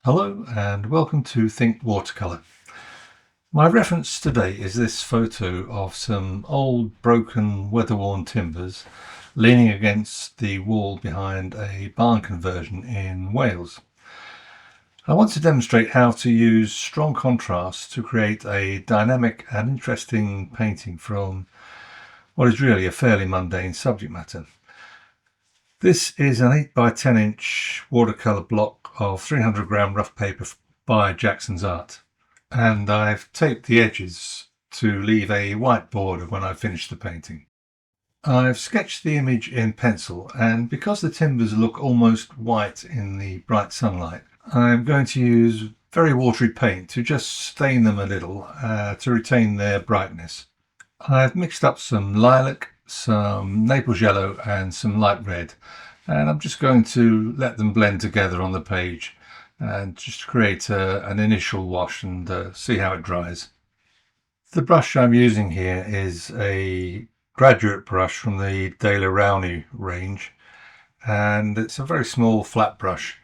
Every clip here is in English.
Hello and welcome to Think Watercolour. My reference today is this photo of some old broken weather-worn timbers leaning against the wall behind a barn conversion in Wales. I want to demonstrate how to use strong contrast to create a dynamic and interesting painting from what is really a fairly mundane subject matter. This is an 8 by 10 inch watercolour block of 300-gram rough paper by Jackson's Art, and I've taped the edges to leave a white border when I finish the painting. I've sketched the image in pencil, and because the timbers look almost white in the bright sunlight, I'm going to use very watery paint to just stain them a little to retain their brightness. I've mixed up some lilac, some Naples yellow and some light red, and I'm just going to let them blend together on the page and just create an initial wash and see how it dries. The brush I'm using here is a graduate brush from the De La Rowney range, and it's a very small flat brush.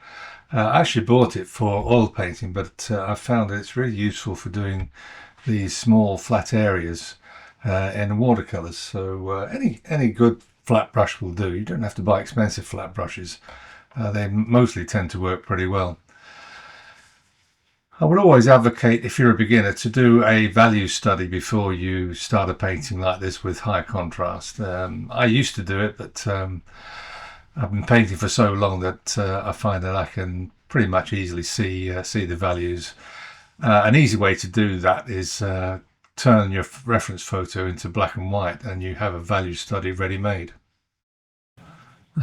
I actually bought it for oil painting, but I found that it's really useful for doing these small flat areas in watercolours. So any good flat brush will do. You don't have to buy expensive flat brushes. They mostly tend to work pretty well. I would always advocate, if you're a beginner, to do a value study before you start a painting like this with high contrast. I used to do it, but I've been painting for so long that I find that I can pretty much easily see the values. An easy way to do that is turn your reference photo into black and white and you have a value study ready-made.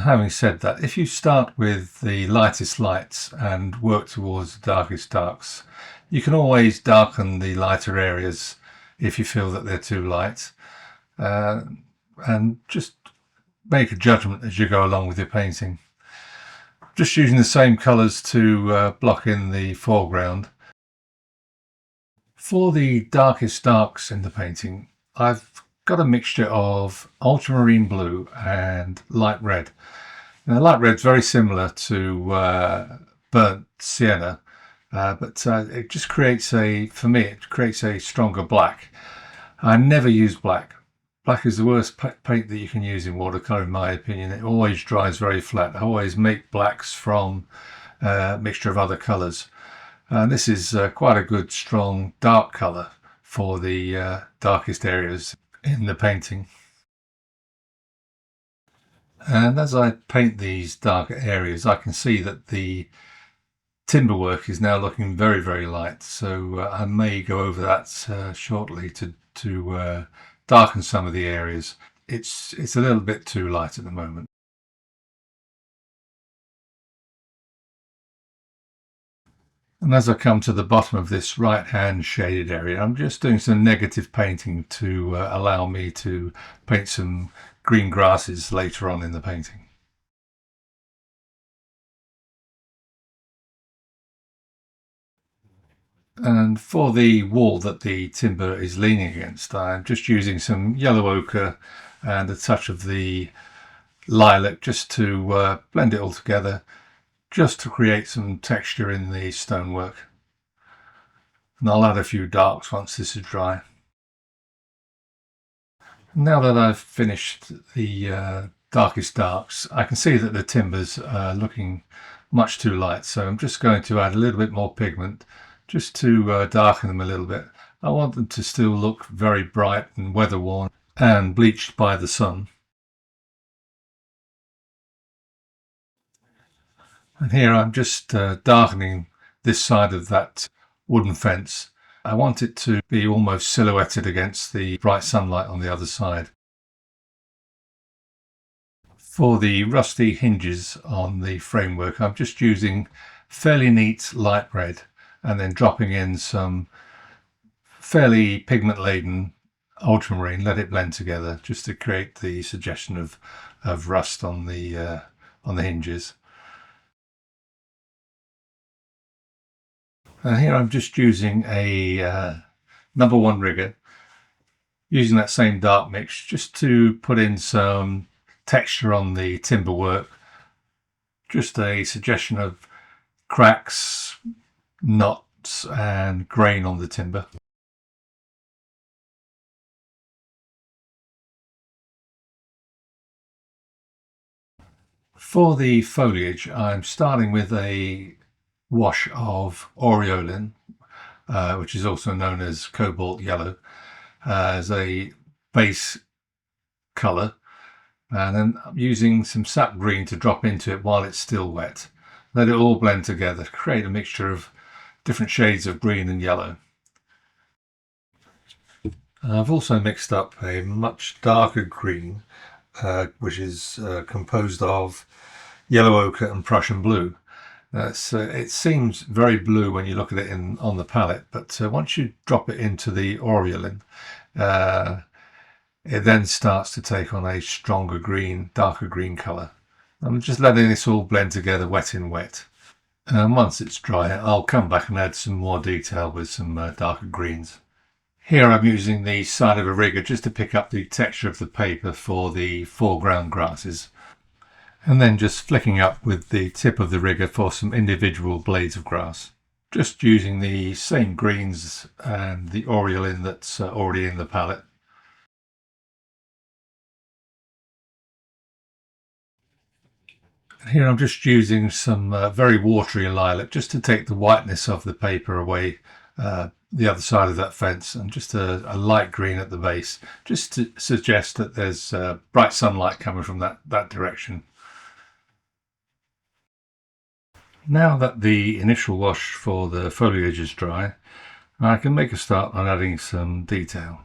Having said that, if you start with the lightest lights and work towards the darkest darks, you can always darken the lighter areas if you feel that they're too light, and just make a judgment as you go along with your painting. Just using the same colours to block in the foreground. For the darkest darks in the painting, I've got a mixture of ultramarine blue and light red. Now, light red's very similar to burnt sienna, but it just creates for me, it creates a stronger black. I never use black. Black is the worst paint that you can use in watercolour, in my opinion. It always dries very flat. I always make blacks from a mixture of other colours. And this is quite a good strong dark colour for the darkest areas in the painting. And as I paint these darker areas, I can see that the timber work is now looking very, very light. So I may go over that shortly to darken some of the areas. It's a little bit too light at the moment. And as I come to the bottom of this right hand shaded area, I'm just doing some negative painting to allow me to paint some green grasses later on in the painting. And for the wall that the timber is leaning against, I'm just using some yellow ochre and a touch of the lilac just to blend it all together, just to create some texture in the stonework. And I'll add a few darks once this is dry. Now that I've finished the darkest darks, I can see that the timbers are looking much too light, so I'm just going to add a little bit more pigment just to darken them a little bit. I want them to still look very bright and weather worn and bleached by the sun. And here I'm just darkening this side of that wooden fence. I want it to be almost silhouetted against the bright sunlight on the other side. For the rusty hinges on the framework, I'm just using fairly neat light red and then dropping in some fairly pigment-laden ultramarine, let it blend together just to create the suggestion of rust on the hinges. And here I'm just using a number 1 rigger, using that same dark mix just to put in some texture on the timber work, just a suggestion of cracks, knots and grain on the timber. For the foliage, I'm starting with a wash of aureolin, which is also known as cobalt yellow, as a base colour, and then I'm using some sap green to drop into it while it's still wet. Let it all blend together, create a mixture of different shades of green and yellow. I've also mixed up a much darker green, which is composed of yellow ochre and Prussian blue. It seems very blue when you look at it on the palette, but once you drop it into the aureolin, it then starts to take on a stronger green, darker green colour. I'm just letting this all blend together wet in wet. And once it's dry, I'll come back and add some more detail with some darker greens. Here I'm using the side of a rigger just to pick up the texture of the paper for the foreground grasses, and then just flicking up with the tip of the rigger for some individual blades of grass. Just using the same greens and the aureolin that's already in the palette. Here I'm just using some very watery lilac just to take the whiteness of the paper away the other side of that fence, and just a light green at the base, just to suggest that there's bright sunlight coming from that direction. Now that the initial wash for the foliage is dry, I can make a start on adding some detail.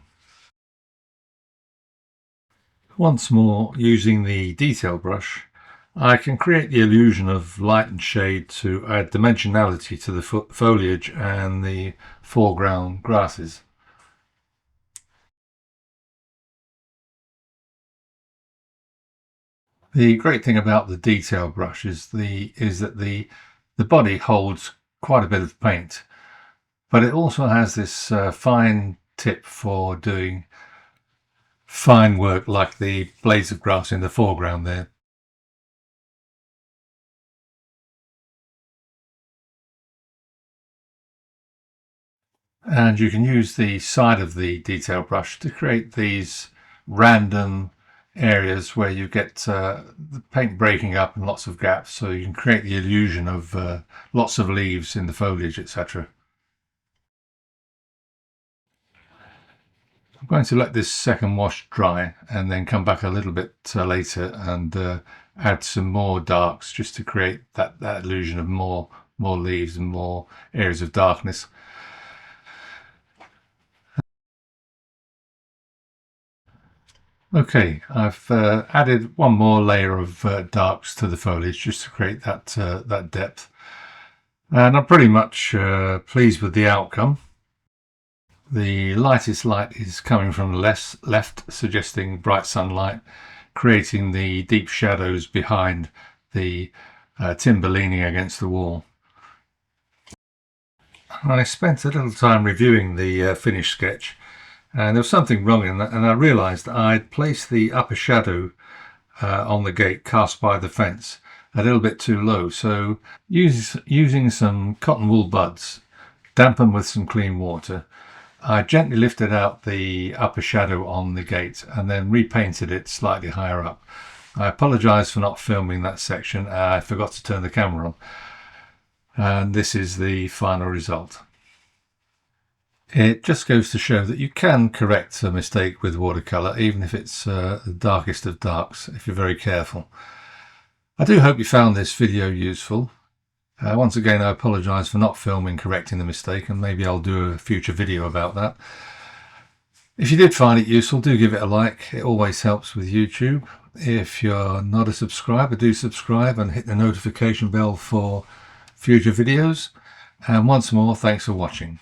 Once more, using the detail brush, I can create the illusion of light and shade to add dimensionality to the foliage and the foreground grasses. The great thing about the detail brush is that the body holds quite a bit of paint, but it also has this fine tip for doing fine work like the blades of grass in the foreground there. And you can use the side of the detail brush to create these random areas where you get the paint breaking up and lots of gaps, so you can create the illusion of lots of leaves in the foliage, etc. I'm going to let this second wash dry and then come back a little bit later and add some more darks just to create that illusion of more leaves and more areas of darkness. Okay, I've added one more layer of darks to the foliage just to create that depth, and I'm pretty much pleased with the outcome. The lightest light is coming from the left, suggesting bright sunlight, creating the deep shadows behind the timber leaning against the wall. I spent a little time reviewing the finished sketch, and there was something wrong in that, and I realised I'd placed the upper shadow on the gate cast by the fence a little bit too low. So using some cotton wool buds, dampened with some clean water, I gently lifted out the upper shadow on the gate and then repainted it slightly higher up. I apologise for not filming that section. I forgot to turn the camera on, and this is the final result. It just goes to show that you can correct a mistake with watercolour, even if it's the darkest of darks, if you're very careful. I do hope you found this video useful. Once again, I apologise for not filming correcting the mistake, and maybe I'll do a future video about that. If you did find it useful, do give it a like. It always helps with YouTube. If you're not a subscriber, do subscribe and hit the notification bell for future videos. And once more, thanks for watching.